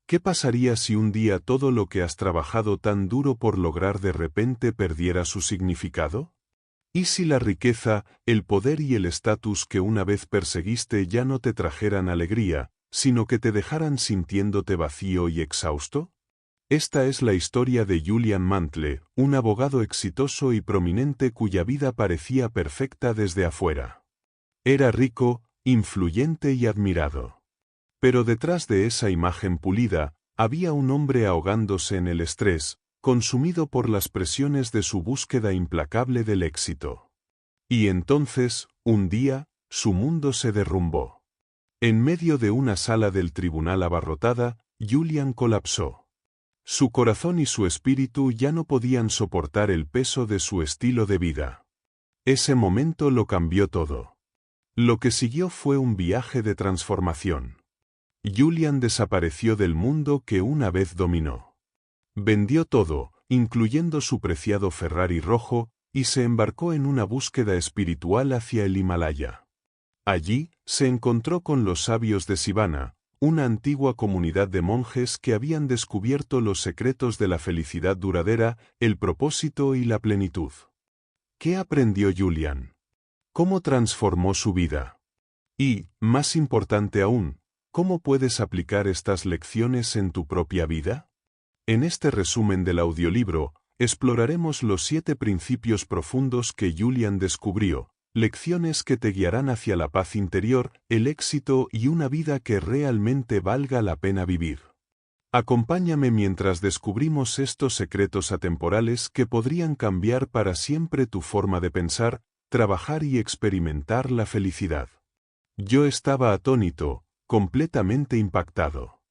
¿Qué pasaría si un día todo lo que has trabajado tan duro por lograr de repente perdiera su significado? ¿Y si la riqueza, el poder y el estatus que una vez perseguiste ya no te trajeran alegría, sino que te dejaran sintiéndote vacío y exhausto? Esta es la historia de Julian Mantle, un abogado exitoso y prominente cuya vida parecía perfecta desde afuera. Era rico, influyente y admirado. Pero detrás de esa imagen pulida, había un hombre ahogándose en el estrés, consumido por las presiones de su búsqueda implacable del éxito. Y entonces, un día, su mundo se derrumbó. En medio de una sala del tribunal abarrotada, Julian colapsó. Su corazón y su espíritu ya no podían soportar el peso de su estilo de vida. Ese momento lo cambió todo. Lo que siguió fue un viaje de transformación. Julian desapareció del mundo que una vez dominó. Vendió todo, incluyendo su preciado Ferrari rojo, y se embarcó en una búsqueda espiritual hacia el Himalaya. Allí, se encontró con los sabios de Sivana, una antigua comunidad de monjes que habían descubierto los secretos de la felicidad duradera, el propósito y la plenitud. ¿Qué aprendió Julian? ¿Cómo transformó su vida? Y, más importante aún, ¿cómo puedes aplicar estas lecciones en tu propia vida? En este resumen del audiolibro, exploraremos los 7 principios profundos que Julian descubrió, lecciones que te guiarán hacia la paz interior, el éxito y una vida que realmente valga la pena vivir. Acompáñame mientras descubrimos estos secretos atemporales que podrían cambiar para siempre tu forma de pensar, trabajar y experimentar la felicidad. Yo estaba atónito, completamente impactado.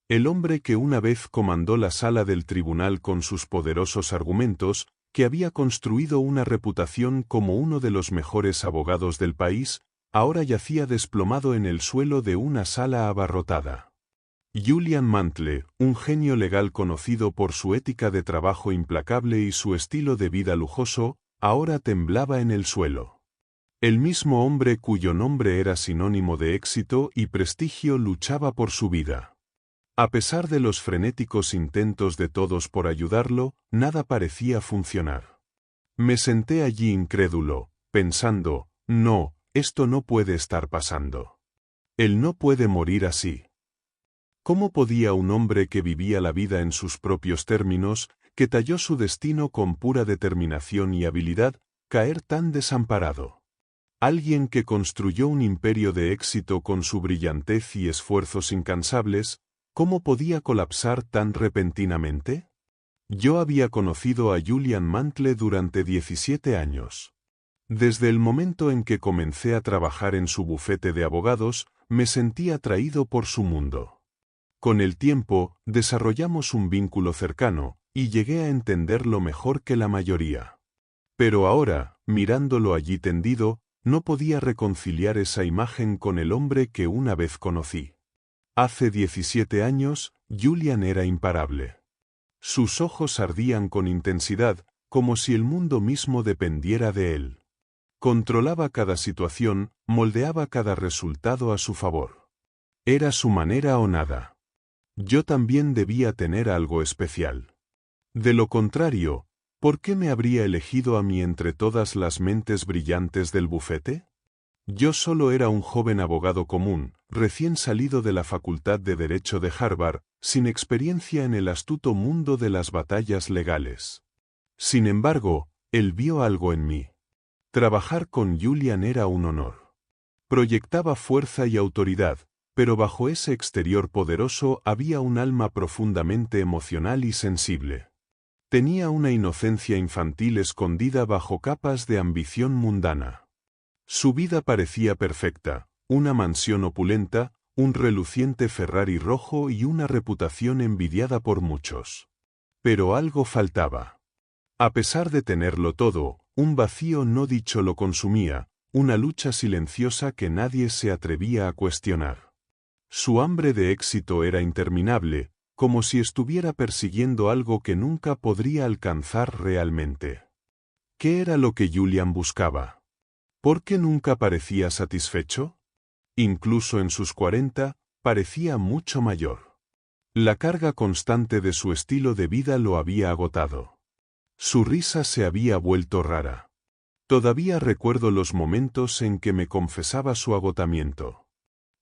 El hombre que una vez comandó la sala del tribunal con sus poderosos argumentos, que había construido una reputación como uno de los mejores abogados del país, ahora yacía desplomado en el suelo de una sala abarrotada. Julian Mantle, un genio legal conocido por su ética de trabajo implacable y su estilo de vida lujoso, ahora temblaba en el suelo. El mismo hombre cuyo nombre era sinónimo de éxito y prestigio luchaba por su vida. A pesar de los frenéticos intentos de todos por ayudarlo, nada parecía funcionar. Me senté allí incrédulo, pensando, no, esto no puede estar pasando. Él no puede morir así. ¿Cómo podía un hombre que vivía la vida en sus propios términos, que talló su destino con pura determinación y habilidad, caer tan desamparado? Alguien que construyó un imperio de éxito con su brillantez y esfuerzos incansables, ¿cómo podía colapsar tan repentinamente? Yo había conocido a Julian Mantle durante 17 años. Desde el momento en que comencé a trabajar en su bufete de abogados, me sentí atraído por su mundo. Con el tiempo, desarrollamos un vínculo cercano, y llegué a entenderlo mejor que la mayoría. Pero ahora, mirándolo allí tendido, no podía reconciliar esa imagen con el hombre que una vez conocí. Hace 17 años, Julian era imparable. Sus ojos ardían con intensidad, como si el mundo mismo dependiera de él. Controlaba cada situación, moldeaba cada resultado a su favor. Era su manera o nada. Yo también debía tener algo especial. De lo contrario, ¿por qué me habría elegido a mí entre todas las mentes brillantes del bufete? Yo solo era un joven abogado común, recién salido de la Facultad de Derecho de Harvard, sin experiencia en el astuto mundo de las batallas legales. Sin embargo, él vio algo en mí. Trabajar con Julian era un honor. Proyectaba fuerza y autoridad, pero bajo ese exterior poderoso había un alma profundamente emocional y sensible. Tenía una inocencia infantil escondida bajo capas de ambición mundana. Su vida parecía perfecta, una mansión opulenta, un reluciente Ferrari rojo y una reputación envidiada por muchos. Pero algo faltaba. A pesar de tenerlo todo, un vacío no dicho lo consumía, una lucha silenciosa que nadie se atrevía a cuestionar. Su hambre de éxito era interminable, como si estuviera persiguiendo algo que nunca podría alcanzar realmente. ¿Qué era lo que Julian buscaba? ¿Por qué nunca parecía satisfecho? Incluso en sus 40, parecía mucho mayor. La carga constante de su estilo de vida lo había agotado. Su risa se había vuelto rara. Todavía recuerdo los momentos en que me confesaba su agotamiento.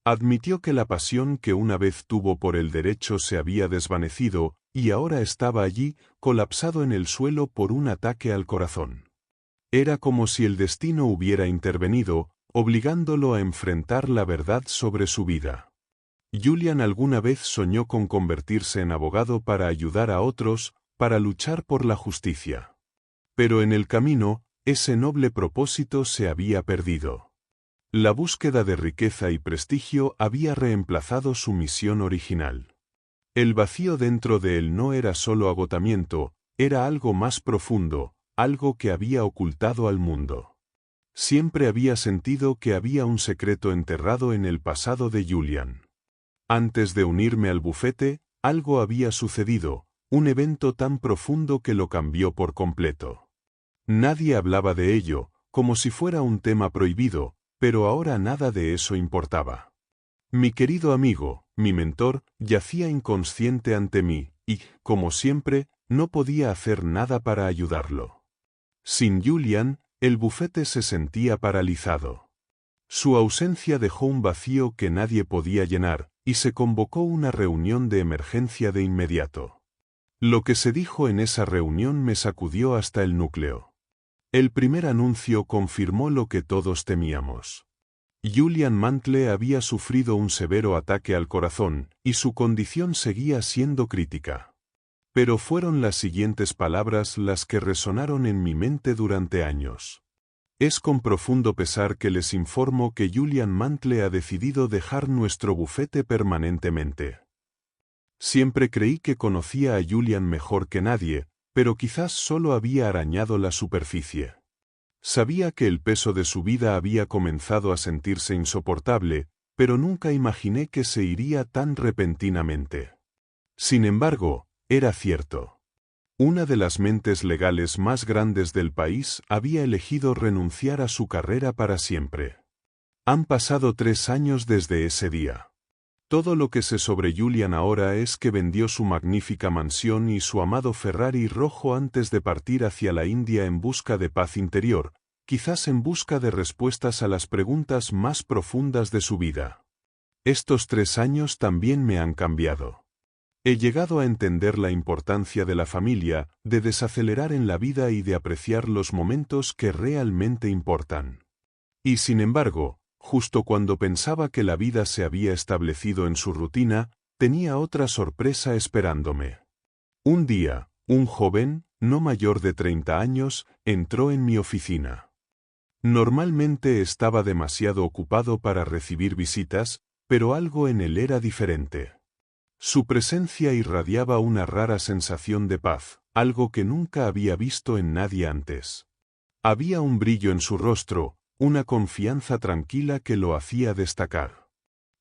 Admitió que la pasión que una vez tuvo por el derecho se había desvanecido, y ahora estaba allí, colapsado en el suelo por un ataque al corazón. Era como si el destino hubiera intervenido, obligándolo a enfrentar la verdad sobre su vida. Julian alguna vez soñó con convertirse en abogado para ayudar a otros, para luchar por la justicia. Pero en el camino, ese noble propósito se había perdido. La búsqueda de riqueza y prestigio había reemplazado su misión original. El vacío dentro de él no era solo agotamiento, era algo más profundo, algo que había ocultado al mundo. Siempre había sentido que había un secreto enterrado en el pasado de Julian. Antes de unirme al bufete, algo había sucedido, un evento tan profundo que lo cambió por completo. Nadie hablaba de ello, como si fuera un tema prohibido, pero ahora nada de eso importaba. Mi querido amigo, mi mentor, yacía inconsciente ante mí, y, como siempre, no podía hacer nada para ayudarlo. Sin Julian, el bufete se sentía paralizado. Su ausencia dejó un vacío que nadie podía llenar, y se convocó una reunión de emergencia de inmediato. Lo que se dijo en esa reunión me sacudió hasta el núcleo. El primer anuncio confirmó lo que todos temíamos. Julian Mantle había sufrido un severo ataque al corazón, y su condición seguía siendo crítica. Pero fueron las siguientes palabras las que resonaron en mi mente durante años. Es con profundo pesar que les informo que Julian Mantle ha decidido dejar nuestro bufete permanentemente. Siempre creí que conocía a Julian mejor que nadie, pero quizás solo había arañado la superficie. Sabía que el peso de su vida había comenzado a sentirse insoportable, pero nunca imaginé que se iría tan repentinamente. Sin embargo, era cierto. Una de las mentes legales más grandes del país había elegido renunciar a su carrera para siempre. Han pasado 3 años desde ese día. Todo lo que sé sobre Julian ahora es que vendió su magnífica mansión y su amado Ferrari rojo antes de partir hacia la India en busca de paz interior, quizás en busca de respuestas a las preguntas más profundas de su vida. Estos 3 años también me han cambiado. He llegado a entender la importancia de la familia, de desacelerar en la vida y de apreciar los momentos que realmente importan. Y sin embargo, justo cuando pensaba que la vida se había establecido en su rutina, tenía otra sorpresa esperándome. Un día, un joven, no mayor de 30 años, entró en mi oficina. Normalmente estaba demasiado ocupado para recibir visitas, pero algo en él era diferente. Su presencia irradiaba una rara sensación de paz, algo que nunca había visto en nadie antes. Había un brillo en su rostro, una confianza tranquila que lo hacía destacar.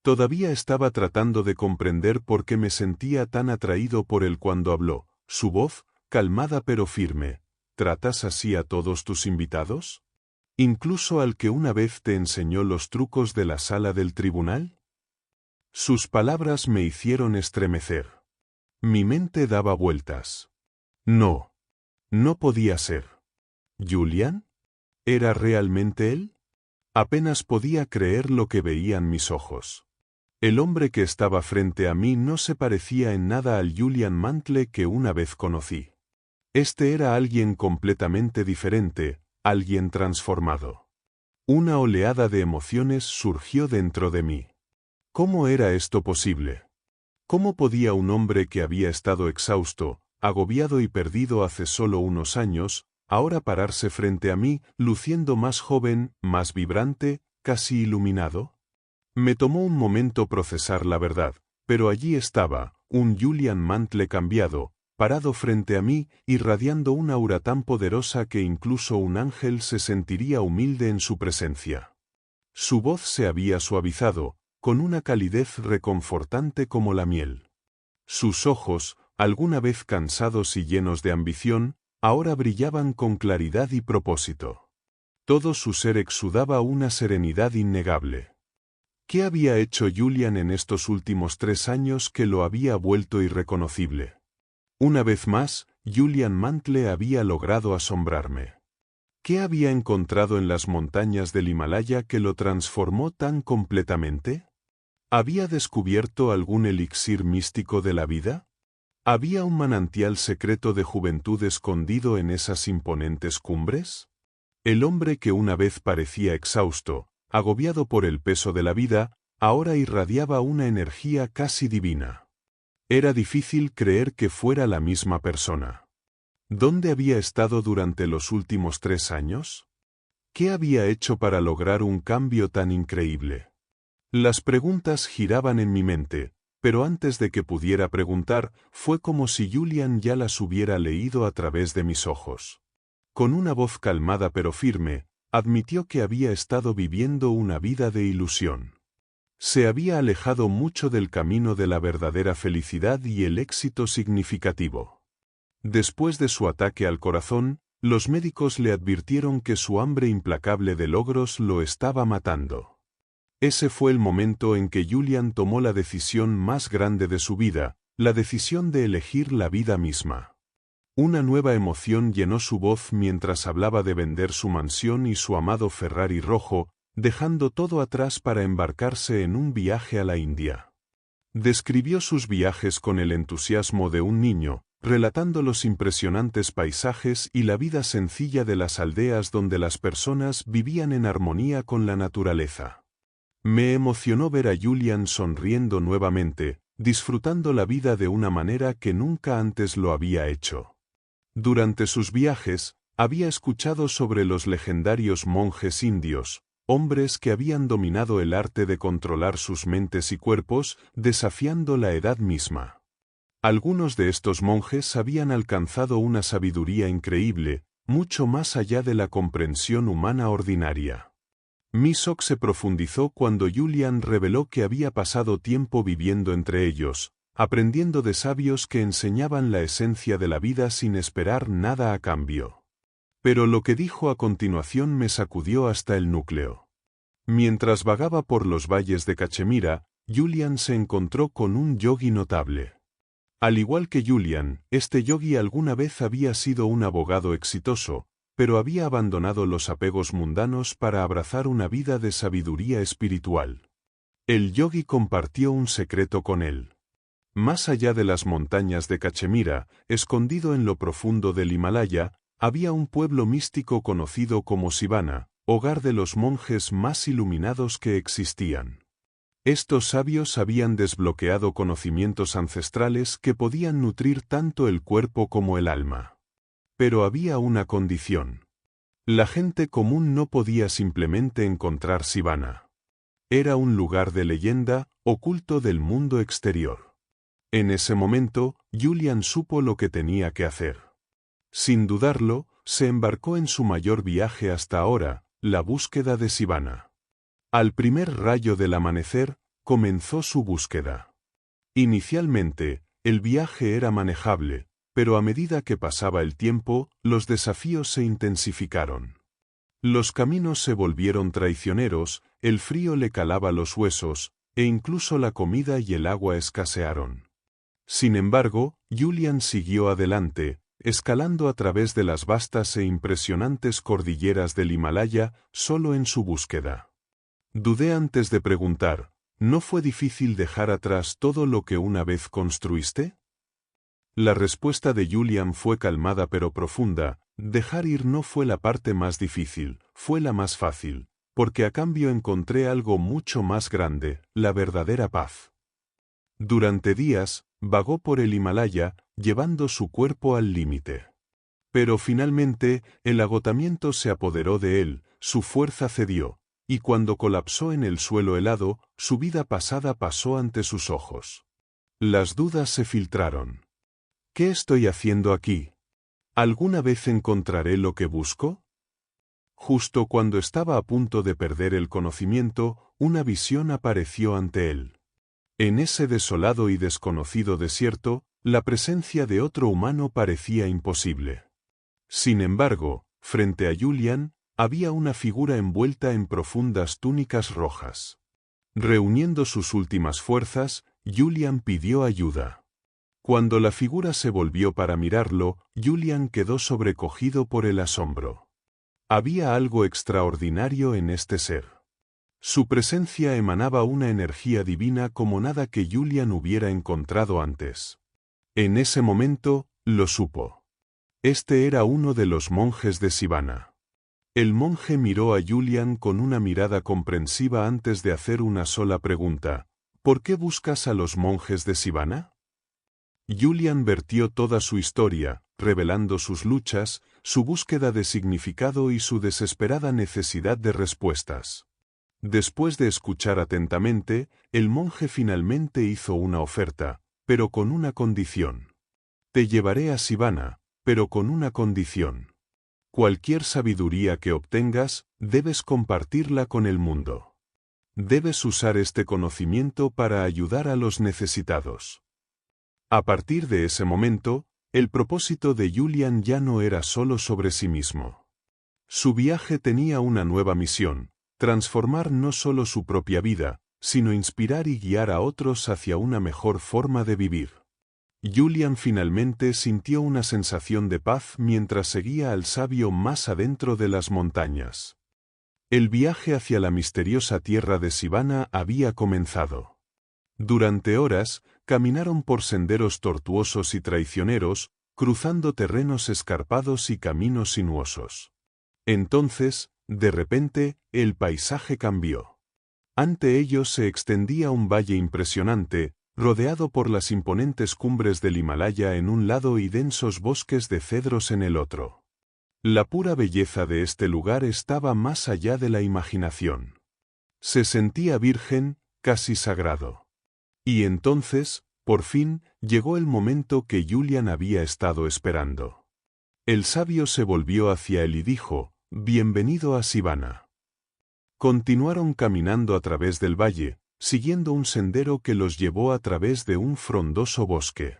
Todavía estaba tratando de comprender por qué me sentía tan atraído por él cuando habló, su voz, calmada pero firme. ¿Tratas así a todos tus invitados? ¿Incluso al que una vez te enseñó los trucos de la sala del tribunal? Sus palabras me hicieron estremecer. Mi mente daba vueltas. No. No podía ser. ¿Julian? ¿Era realmente él? Apenas podía creer lo que veían mis ojos. El hombre que estaba frente a mí no se parecía en nada al Julian Mantle que una vez conocí. Este era alguien completamente diferente, alguien transformado. Una oleada de emociones surgió dentro de mí. ¿Cómo era esto posible? ¿Cómo podía un hombre que había estado exhausto, agobiado y perdido hace solo unos años, ahora pararse frente a mí, luciendo más joven, más vibrante, casi iluminado? Me tomó un momento procesar la verdad, pero allí estaba, un Julian Mantle cambiado, parado frente a mí, irradiando una aura tan poderosa que incluso un ángel se sentiría humilde en su presencia. Su voz se había suavizado, con una calidez reconfortante como la miel. Sus ojos, alguna vez cansados y llenos de ambición, ahora brillaban con claridad y propósito. Todo su ser exudaba una serenidad innegable. ¿Qué había hecho Julian en estos últimos 3 años que lo había vuelto irreconocible? Una vez más, Julian Mantle había logrado asombrarme. ¿Qué había encontrado en las montañas del Himalaya que lo transformó tan completamente? ¿Había descubierto algún elixir místico de la vida? ¿Había un manantial secreto de juventud escondido en esas imponentes cumbres? El hombre que una vez parecía exhausto, agobiado por el peso de la vida, ahora irradiaba una energía casi divina. Era difícil creer que fuera la misma persona. ¿Dónde había estado durante los últimos 3 años? ¿Qué había hecho para lograr un cambio tan increíble? Las preguntas giraban en mi mente, pero antes de que pudiera preguntar, fue como si Julian ya las hubiera leído a través de mis ojos. Con una voz calmada pero firme, admitió que había estado viviendo una vida de ilusión. Se había alejado mucho del camino de la verdadera felicidad y el éxito significativo. Después de su ataque al corazón, los médicos le advirtieron que su hambre implacable de logros lo estaba matando. Ese fue el momento en que Julian tomó la decisión más grande de su vida, la decisión de elegir la vida misma. Una nueva emoción llenó su voz mientras hablaba de vender su mansión y su amado Ferrari rojo, dejando todo atrás para embarcarse en un viaje a la India. Describió sus viajes con el entusiasmo de un niño, relatando los impresionantes paisajes y la vida sencilla de las aldeas donde las personas vivían en armonía con la naturaleza. Me emocionó ver a Julian sonriendo nuevamente, disfrutando la vida de una manera que nunca antes lo había hecho. Durante sus viajes, había escuchado sobre los legendarios monjes indios, hombres que habían dominado el arte de controlar sus mentes y cuerpos, desafiando la edad misma. Algunos de estos monjes habían alcanzado una sabiduría increíble, mucho más allá de la comprensión humana ordinaria. Mi shock se profundizó cuando Julian reveló que había pasado tiempo viviendo entre ellos, aprendiendo de sabios que enseñaban la esencia de la vida sin esperar nada a cambio. Pero lo que dijo a continuación me sacudió hasta el núcleo. Mientras vagaba por los valles de Cachemira, Julian se encontró con un yogui notable. Al igual que Julian, este yogui alguna vez había sido un abogado exitoso, pero había abandonado los apegos mundanos para abrazar una vida de sabiduría espiritual. El yogui compartió un secreto con él. Más allá de las montañas de Cachemira, escondido en lo profundo del Himalaya, había un pueblo místico conocido como Sivana, hogar de los monjes más iluminados que existían. Estos sabios habían desbloqueado conocimientos ancestrales que podían nutrir tanto el cuerpo como el alma. Pero había una condición. La gente común no podía simplemente encontrar Sivana. Era un lugar de leyenda, oculto del mundo exterior. En ese momento, Julian supo lo que tenía que hacer. Sin dudarlo, se embarcó en su mayor viaje hasta ahora, la búsqueda de Sivana. Al primer rayo del amanecer, comenzó su búsqueda. Inicialmente, el viaje era manejable, pero a medida que pasaba el tiempo, los desafíos se intensificaron. Los caminos se volvieron traicioneros, el frío le calaba los huesos, e incluso la comida y el agua escasearon. Sin embargo, Julian siguió adelante, escalando a través de las vastas e impresionantes cordilleras del Himalaya, solo en su búsqueda. Dudé antes de preguntar, ¿no fue difícil dejar atrás todo lo que una vez construiste? La respuesta de Julian fue calmada pero profunda. Dejar ir no fue la parte más difícil, fue la más fácil, porque a cambio encontré algo mucho más grande, la verdadera paz. Durante días, vagó por el Himalaya, llevando su cuerpo al límite. Pero finalmente, el agotamiento se apoderó de él, su fuerza cedió, y cuando colapsó en el suelo helado, su vida pasada pasó ante sus ojos. Las dudas se filtraron. ¿Qué estoy haciendo aquí? ¿Alguna vez encontraré lo que busco? Justo cuando estaba a punto de perder el conocimiento, una visión apareció ante él. En ese desolado y desconocido desierto, la presencia de otro humano parecía imposible. Sin embargo, frente a Julian, había una figura envuelta en profundas túnicas rojas. Reuniendo sus últimas fuerzas, Julian pidió ayuda. Cuando la figura se volvió para mirarlo, Julian quedó sobrecogido por el asombro. Había algo extraordinario en este ser. Su presencia emanaba una energía divina como nada que Julian hubiera encontrado antes. En ese momento, lo supo. Este era uno de los monjes de Sivana. El monje miró a Julian con una mirada comprensiva antes de hacer una sola pregunta. ¿Por qué buscas a los monjes de Sivana? Julian vertió toda su historia, revelando sus luchas, su búsqueda de significado y su desesperada necesidad de respuestas. Después de escuchar atentamente, el monje finalmente hizo una oferta, pero con una condición. Te llevaré a Sivana, pero con una condición. Cualquier sabiduría que obtengas, debes compartirla con el mundo. Debes usar este conocimiento para ayudar a los necesitados. A partir de ese momento, el propósito de Julian ya no era solo sobre sí mismo. Su viaje tenía una nueva misión: transformar no solo su propia vida, sino inspirar y guiar a otros hacia una mejor forma de vivir. Julian finalmente sintió una sensación de paz mientras seguía al sabio más adentro de las montañas. El viaje hacia la misteriosa tierra de Sivana había comenzado. Durante horas, caminaron por senderos tortuosos y traicioneros, cruzando terrenos escarpados y caminos sinuosos. Entonces, de repente, el paisaje cambió. Ante ellos se extendía un valle impresionante, rodeado por las imponentes cumbres del Himalaya en un lado y densos bosques de cedros en el otro. La pura belleza de este lugar estaba más allá de la imaginación. Se sentía virgen, casi sagrado. Y entonces, por fin, llegó el momento que Julian había estado esperando. El sabio se volvió hacia él y dijo: «Bienvenido a Sivana». Continuaron caminando a través del valle, siguiendo un sendero que los llevó a través de un frondoso bosque.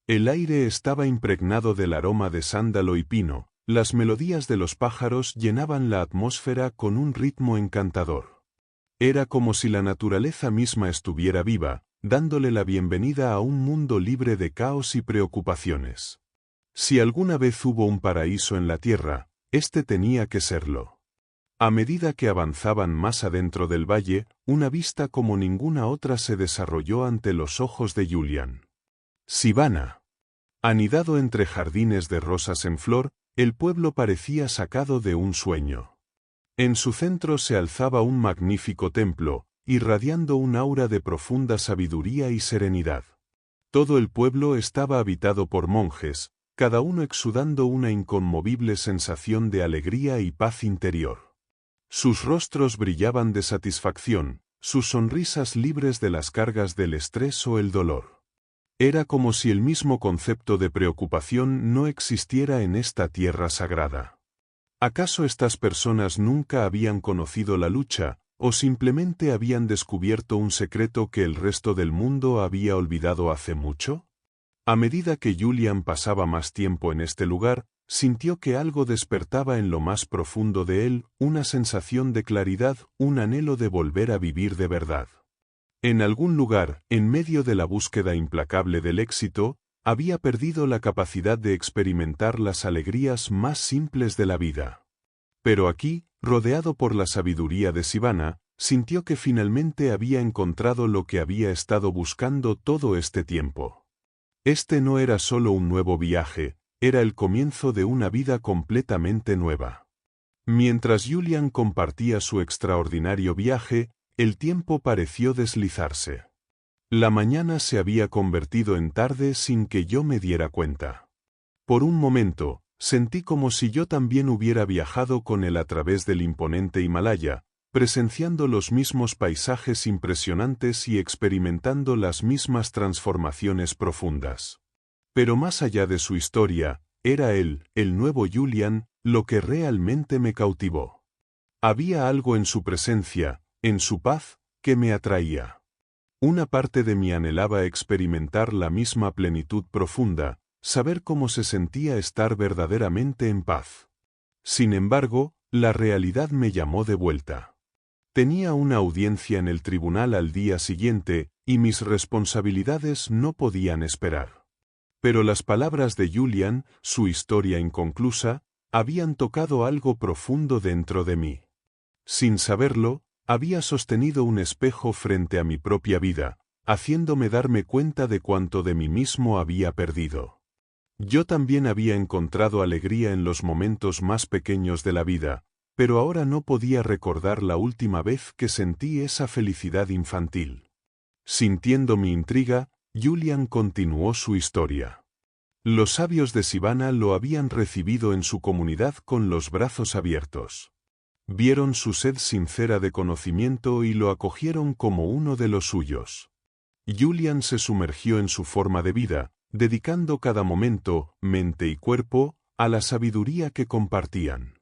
El aire estaba impregnado del aroma de sándalo y pino, las melodías de los pájaros llenaban la atmósfera con un ritmo encantador. Era como si la naturaleza misma estuviera viva, dándole la bienvenida a un mundo libre de caos y preocupaciones. Si alguna vez hubo un paraíso en la tierra, este tenía que serlo. A medida que avanzaban más adentro del valle, una vista como ninguna otra se desarrolló ante los ojos de Julian. Sivana. Anidado entre jardines de rosas en flor, el pueblo parecía sacado de un sueño. En su centro se alzaba un magnífico templo, irradiando un aura de profunda sabiduría y serenidad. Todo el pueblo estaba habitado por monjes, cada uno exudando una inconmovible sensación de alegría y paz interior. Sus rostros brillaban de satisfacción, sus sonrisas libres de las cargas del estrés o el dolor. Era como si el mismo concepto de preocupación no existiera en esta tierra sagrada. ¿Acaso estas personas nunca habían conocido la lucha, o simplemente habían descubierto un secreto que el resto del mundo había olvidado hace mucho? A medida que Julian pasaba más tiempo en este lugar, sintió que algo despertaba en lo más profundo de él, una sensación de claridad, un anhelo de volver a vivir de verdad. En algún lugar, en medio de la búsqueda implacable del éxito, había perdido la capacidad de experimentar las alegrías más simples de la vida. Pero aquí, rodeado por la sabiduría de Sivana, sintió que finalmente había encontrado lo que había estado buscando todo este tiempo. Este no era solo un nuevo viaje, era el comienzo de una vida completamente nueva. Mientras Julian compartía su extraordinario viaje, el tiempo pareció deslizarse. La mañana se había convertido en tarde sin que yo me diera cuenta. Por un momento, sentí como si yo también hubiera viajado con él a través del imponente Himalaya, presenciando los mismos paisajes impresionantes y experimentando las mismas transformaciones profundas. Pero más allá de su historia, era él, el nuevo Julian, lo que realmente me cautivó. Había algo en su presencia, en su paz, que me atraía. Una parte de mí anhelaba experimentar la misma plenitud profunda, saber cómo se sentía estar verdaderamente en paz. Sin embargo, la realidad me llamó de vuelta. Tenía una audiencia en el tribunal al día siguiente, y mis responsabilidades no podían esperar. Pero las palabras de Julian, su historia inconclusa, habían tocado algo profundo dentro de mí. Sin saberlo, había sostenido un espejo frente a mi propia vida, haciéndome darme cuenta de cuánto de mí mismo había perdido. Yo también había encontrado alegría en los momentos más pequeños de la vida, pero ahora no podía recordar la última vez que sentí esa felicidad infantil. Sintiendo mi intriga, Julian continuó su historia. Los sabios de Sivana lo habían recibido en su comunidad con los brazos abiertos. Vieron su sed sincera de conocimiento y lo acogieron como uno de los suyos. Julian se sumergió en su forma de vida, dedicando cada momento, mente y cuerpo, a la sabiduría que compartían.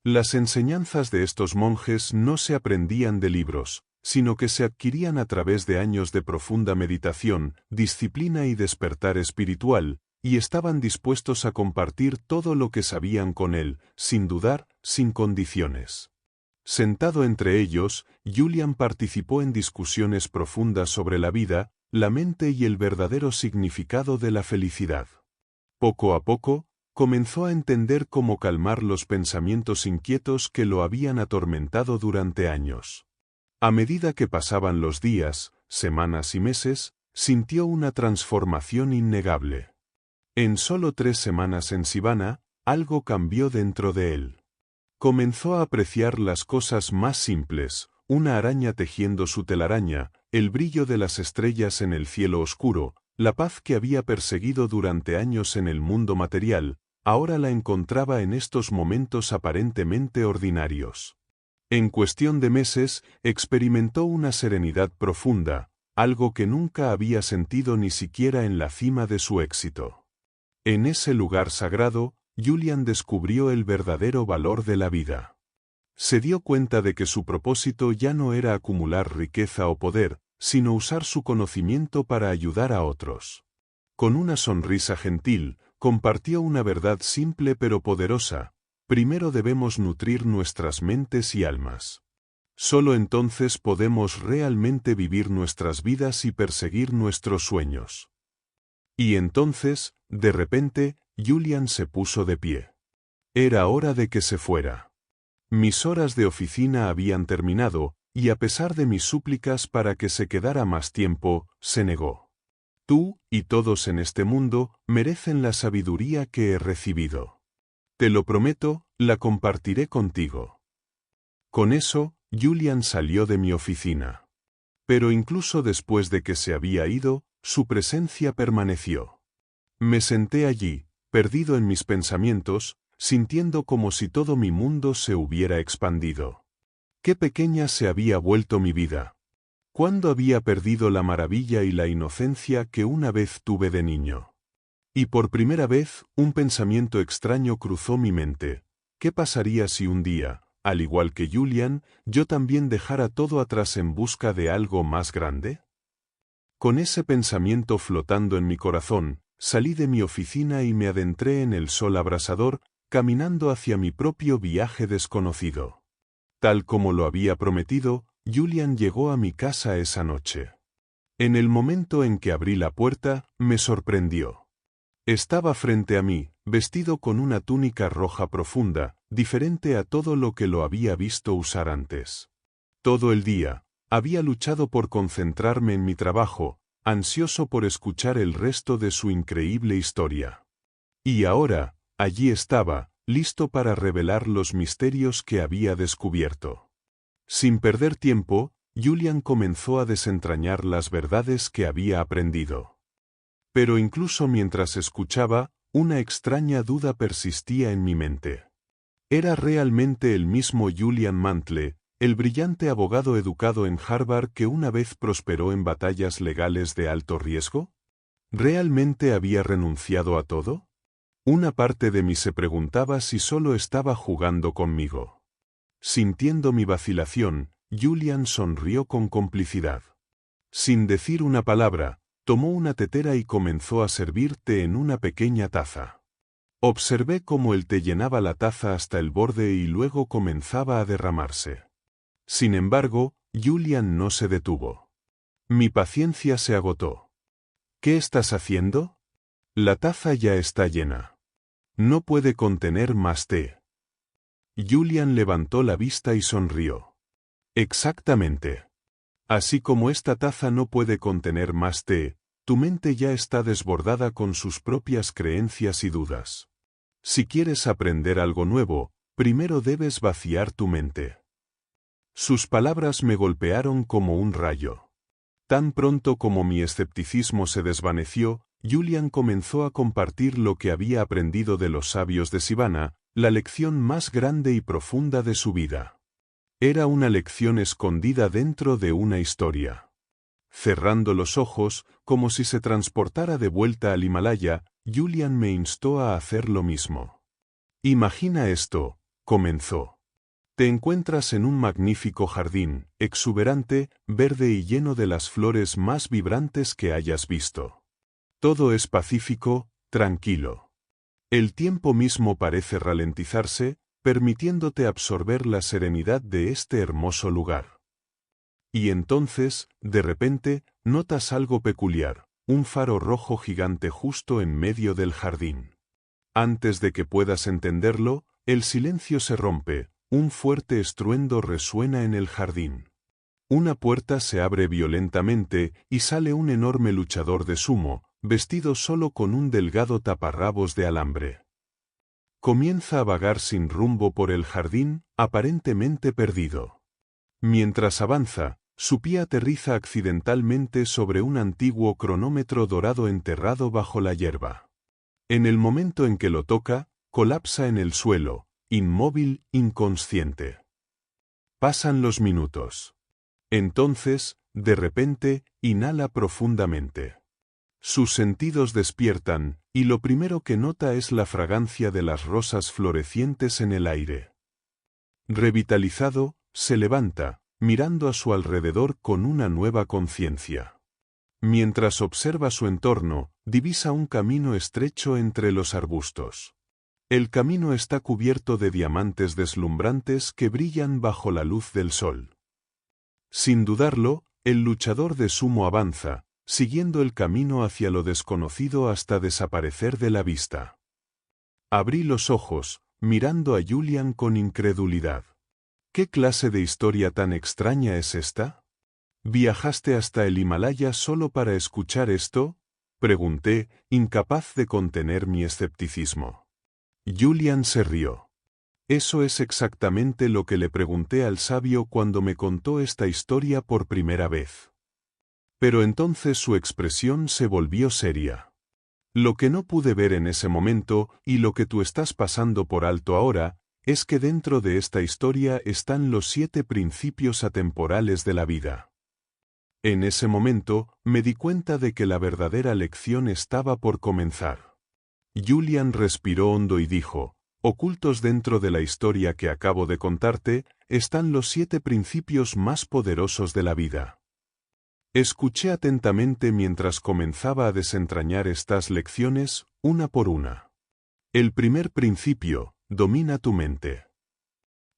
Las enseñanzas de estos monjes no se aprendían de libros, sino que se adquirían a través de años de profunda meditación, disciplina y despertar espiritual, y estaban dispuestos a compartir todo lo que sabían con él, sin dudar, sin condiciones. Sentado entre ellos, Julian participó en discusiones profundas sobre la vida, la mente y el verdadero significado de la felicidad. Poco a poco, comenzó a entender cómo calmar los pensamientos inquietos que lo habían atormentado durante años. A medida que pasaban los días, semanas y meses, sintió una transformación innegable. En solo 3 semanas en Sivana, algo cambió dentro de él. Comenzó a apreciar las cosas más simples, una araña tejiendo su telaraña, el brillo de las estrellas en el cielo oscuro, la paz que había perseguido durante años en el mundo material, ahora la encontraba en estos momentos aparentemente ordinarios. En cuestión de meses, experimentó una serenidad profunda, algo que nunca había sentido ni siquiera en la cima de su éxito. En ese lugar sagrado, Julian descubrió el verdadero valor de la vida. Se dio cuenta de que su propósito ya no era acumular riqueza o poder, sino usar su conocimiento para ayudar a otros. Con una sonrisa gentil, compartió una verdad simple pero poderosa: primero debemos nutrir nuestras mentes y almas. Solo entonces podemos realmente vivir nuestras vidas y perseguir nuestros sueños. Y entonces, de repente, Julian se puso de pie. Era hora de que se fuera. Mis horas de oficina habían terminado, y a pesar de mis súplicas para que se quedara más tiempo, se negó. Tú, y todos en este mundo, merecen la sabiduría que he recibido. Te lo prometo, la compartiré contigo. Con eso, Julian salió de mi oficina. Pero incluso después de que se había ido, su presencia permaneció. Me senté allí, perdido en mis pensamientos, sintiendo como si todo mi mundo se hubiera expandido. Qué pequeña se había vuelto mi vida. ¿Cuándo había perdido la maravilla y la inocencia que una vez tuve de niño? Y por primera vez, un pensamiento extraño cruzó mi mente. ¿Qué pasaría si un día, al igual que Julian, yo también dejara todo atrás en busca de algo más grande? Con ese pensamiento flotando en mi corazón, salí de mi oficina y me adentré en el sol abrasador, caminando hacia mi propio viaje desconocido. Tal como lo había prometido, Julian llegó a mi casa esa noche. En el momento en que abrí la puerta, me sorprendió. Estaba frente a mí, vestido con una túnica roja profunda, diferente a todo lo que lo había visto usar antes. Todo el día, había luchado por concentrarme en mi trabajo, ansioso por escuchar el resto de su increíble historia. Y ahora, allí estaba, listo para revelar los misterios que había descubierto. Sin perder tiempo, Julian comenzó a desentrañar las verdades que había aprendido. Pero incluso mientras escuchaba, una extraña duda persistía en mi mente. ¿Era realmente el mismo Julian Mantle, el brillante abogado educado en Harvard que una vez prosperó en batallas legales de alto riesgo? ¿Realmente había renunciado a todo? Una parte de mí se preguntaba si solo estaba jugando conmigo. Sintiendo mi vacilación, Julian sonrió con complicidad. Sin decir una palabra, tomó una tetera y comenzó a servir té en una pequeña taza. Observé cómo el té llenaba la taza hasta el borde y luego comenzaba a derramarse. Sin embargo, Julian no se detuvo. Mi paciencia se agotó. ¿Qué estás haciendo? La taza ya está llena. No puede contener más té. Julian levantó la vista y sonrió. Exactamente. Así como esta taza no puede contener más té, tu mente ya está desbordada con sus propias creencias y dudas. Si quieres aprender algo nuevo, primero debes vaciar tu mente. Sus palabras me golpearon como un rayo. Tan pronto como mi escepticismo se desvaneció, Julian comenzó a compartir lo que había aprendido de los sabios de Sivana, la lección más grande y profunda de su vida. Era una lección escondida dentro de una historia. Cerrando los ojos, como si se transportara de vuelta al Himalaya, Julian me instó a hacer lo mismo. Imagina esto, comenzó. Te encuentras en un magnífico jardín, exuberante, verde y lleno de las flores más vibrantes que hayas visto. Todo es pacífico, tranquilo. El tiempo mismo parece ralentizarse, permitiéndote absorber la serenidad de este hermoso lugar. Y entonces, de repente, notas algo peculiar, un faro rojo gigante justo en medio del jardín. Antes de que puedas entenderlo, el silencio se rompe, un fuerte estruendo resuena en el jardín. Una puerta se abre violentamente y sale un enorme luchador de sumo, vestido solo con un delgado taparrabos de alambre. Comienza a vagar sin rumbo por el jardín, aparentemente perdido. Mientras avanza, su pie aterriza accidentalmente sobre un antiguo cronómetro dorado enterrado bajo la hierba. En el momento en que lo toca, colapsa en el suelo, inmóvil, inconsciente. Pasan los minutos. Entonces, de repente, inhala profundamente. Sus sentidos despiertan, y lo primero que nota es la fragancia de las rosas florecientes en el aire. Revitalizado, se levanta, mirando a su alrededor con una nueva conciencia. Mientras observa su entorno, divisa un camino estrecho entre los arbustos. El camino está cubierto de diamantes deslumbrantes que brillan bajo la luz del sol. Sin dudarlo, el luchador de sumo avanza, siguiendo el camino hacia lo desconocido hasta desaparecer de la vista. Abrí los ojos, mirando a Julian con incredulidad. ¿Qué clase de historia tan extraña es esta? ¿Viajaste hasta el Himalaya solo para escuchar esto? Pregunté, incapaz de contener mi escepticismo. Julian se rió. Eso es exactamente lo que le pregunté al sabio cuando me contó esta historia por primera vez. Pero entonces su expresión se volvió seria. Lo que no pude ver en ese momento, y lo que tú estás pasando por alto ahora, es que dentro de esta historia están los 7 principios atemporales de la vida. En ese momento, me di cuenta de que la verdadera lección estaba por comenzar. Julian respiró hondo y dijo, ocultos dentro de la historia que acabo de contarte, están los 7 principios más poderosos de la vida. Escuché atentamente mientras comenzaba a desentrañar estas lecciones, una por una. El primer principio, domina tu mente.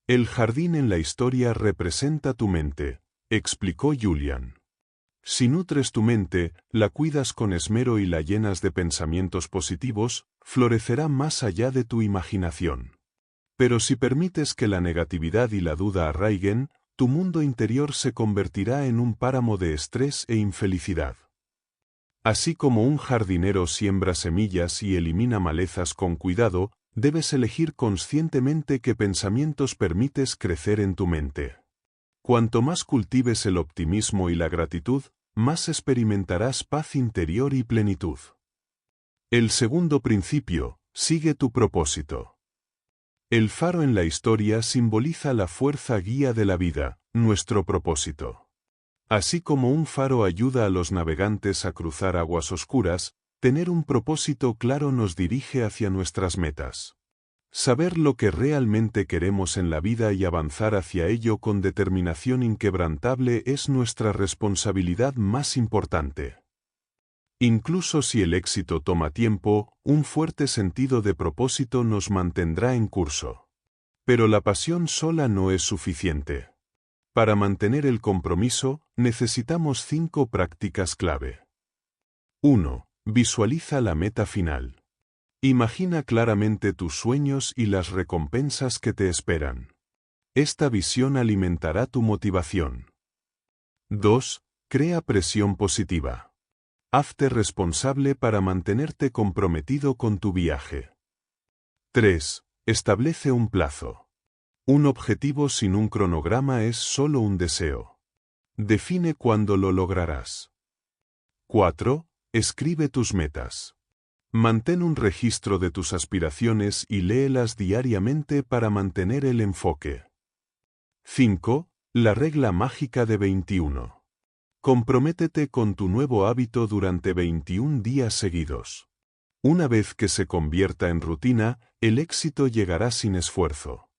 El jardín en la historia representa tu mente, explicó Julian. Si nutres tu mente, la cuidas con esmero y la llenas de pensamientos positivos, florecerá más allá de tu imaginación. Pero si permites que la negatividad y la duda arraiguen, tu mundo interior se convertirá en un páramo de estrés e infelicidad. Así como un jardinero siembra semillas y elimina malezas con cuidado, debes elegir conscientemente qué pensamientos permites crecer en tu mente. Cuanto más cultives el optimismo y la gratitud, más experimentarás paz interior y plenitud. El segundo principio, sigue tu propósito. El faro en la historia simboliza la fuerza guía de la vida, nuestro propósito. Así como un faro ayuda a los navegantes a cruzar aguas oscuras, tener un propósito claro nos dirige hacia nuestras metas. Saber lo que realmente queremos en la vida y avanzar hacia ello con determinación inquebrantable es nuestra responsabilidad más importante. Incluso si el éxito toma tiempo, un fuerte sentido de propósito nos mantendrá en curso. Pero la pasión sola no es suficiente. Para mantener el compromiso, necesitamos 5 prácticas clave. 1. Visualiza la meta final. Imagina claramente tus sueños y las recompensas que te esperan. Esta visión alimentará tu motivación. 2. Crea presión positiva. Hazte responsable para mantenerte comprometido con tu viaje. 3. Establece un plazo. Un objetivo sin un cronograma es solo un deseo. Define cuándo lo lograrás. 4. Escribe tus metas. Mantén un registro de tus aspiraciones y léelas diariamente para mantener el enfoque. 5. La regla mágica de 21. Comprométete con tu nuevo hábito durante 21 días seguidos. Una vez que se convierta en rutina, el éxito llegará sin esfuerzo.